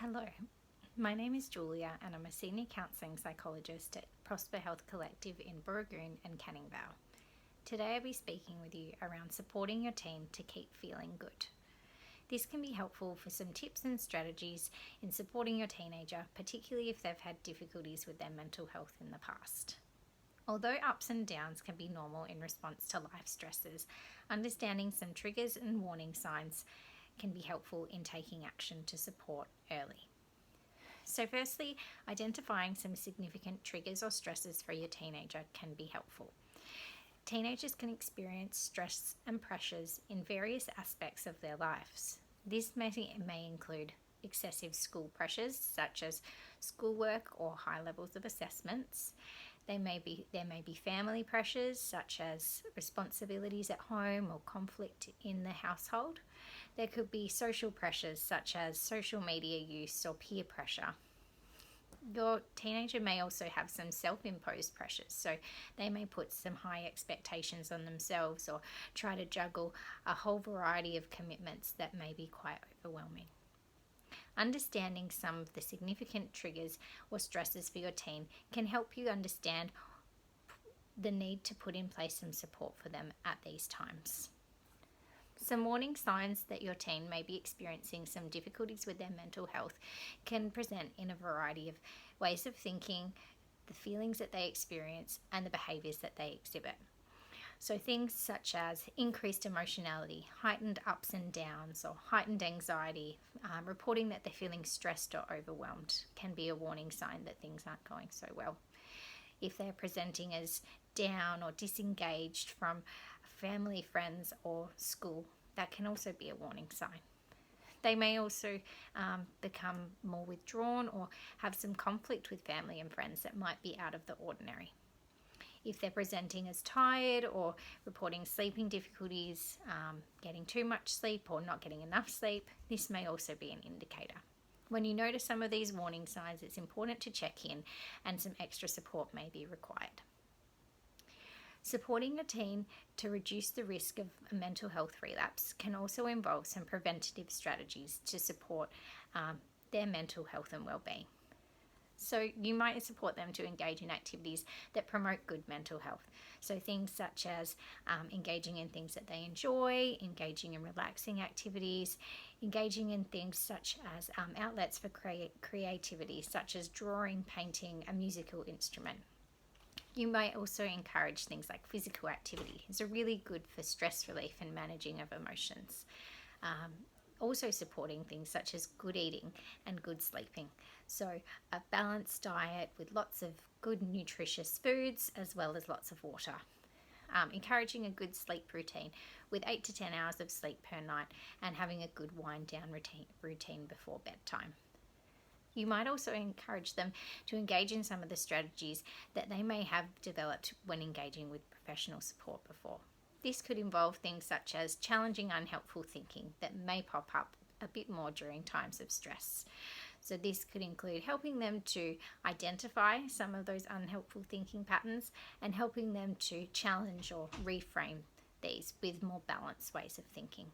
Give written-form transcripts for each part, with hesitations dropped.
Hello, my name is Julia and I'm a senior counselling psychologist at Prosper Health Collective in Burragoon and Canning Vale. Today I'll be speaking with you around supporting your teen to keep feeling good. This can be helpful for some tips and strategies in supporting your teenager, particularly if they've had difficulties with their mental health in the past. Although ups and downs can be normal in response to life stresses, understanding some triggers and warning signs can be helpful in taking action to support early. So firstly, identifying some significant triggers or stresses for your teenager can be helpful. Teenagers can experience stress and pressures in various aspects of their lives. This may include excessive school pressures such as schoolwork or high levels of assessments. There may be family pressures such as responsibilities at home or conflict in the household. There could be social pressures such as social media use or peer pressure. Your teenager may also have some self-imposed pressures, so they may put some high expectations on themselves or try to juggle a whole variety of commitments that may be quite overwhelming. Understanding some of the significant triggers or stresses for your teen can help you understand the need to put in place some support for them at these times. Some warning signs that your teen may be experiencing some difficulties with their mental health can present in a variety of ways of thinking, the feelings that they experience, and the behaviours that they exhibit. So things such as increased emotionality, heightened ups and downs, or heightened anxiety, reporting that they're feeling stressed or overwhelmed can be a warning sign that things aren't going so well. If they're presenting as down or disengaged from family, friends, or school, that can also be a warning sign. They may also become more withdrawn or have some conflict with family and friends that might be out of the ordinary. If they're presenting as tired or reporting sleeping difficulties, getting too much sleep or not getting enough sleep, this may also be an indicator. When you notice some of these warning signs, it's important to check in and some extra support may be required. Supporting your teen to reduce the risk of a mental health relapse can also involve some preventative strategies to support their mental health and wellbeing. So you might support them to engage in activities that promote good mental health. So things such as engaging in things that they enjoy, engaging in relaxing activities, engaging in things such as outlets for creativity, such as drawing, painting, a musical instrument. You might also encourage things like physical activity. It's really good for stress relief and managing of emotions. Also supporting things such as good eating and good sleeping. So a balanced diet with lots of good nutritious foods as well as lots of water. Encouraging a good sleep routine with 8 to 10 hours of sleep per night and having a good wind down routine before bedtime. You might also encourage them to engage in some of the strategies that they may have developed when engaging with professional support before. This could involve things such as challenging unhelpful thinking that may pop up a bit more during times of stress. So this could include helping them to identify some of those unhelpful thinking patterns and helping them to challenge or reframe these with more balanced ways of thinking.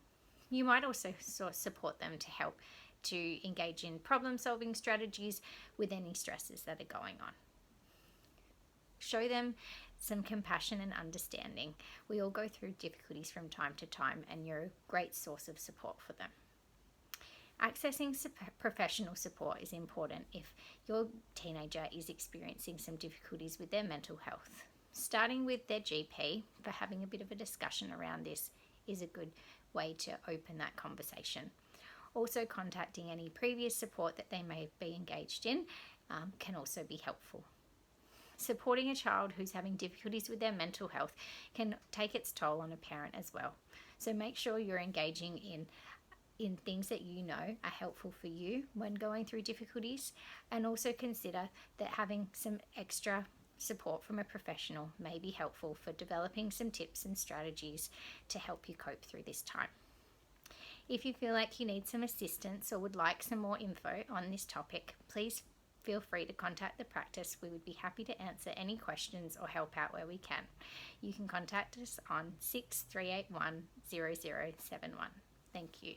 You might also support them to help to engage in problem-solving strategies with any stresses that are going on. Show them some compassion and understanding. We all go through difficulties from time to time and you're a great source of support for them. Accessing professional support is important if your teenager is experiencing some difficulties with their mental health. Starting with their GP for having a bit of a discussion around this is a good way to open that conversation. Also, contacting any previous support that they may be engaged in can also be helpful. Supporting a child who's having difficulties with their mental health can take its toll on a parent as well. So make sure you're engaging in things that you know are helpful for you when going through difficulties, and also consider that having some extra support from a professional may be helpful for developing some tips and strategies to help you cope through this time. If you feel like you need some assistance or would like some more info on this topic, please feel free to contact the practice. We would be happy to answer any questions or help out where we can. You can contact us on 6381 0071. Thank you.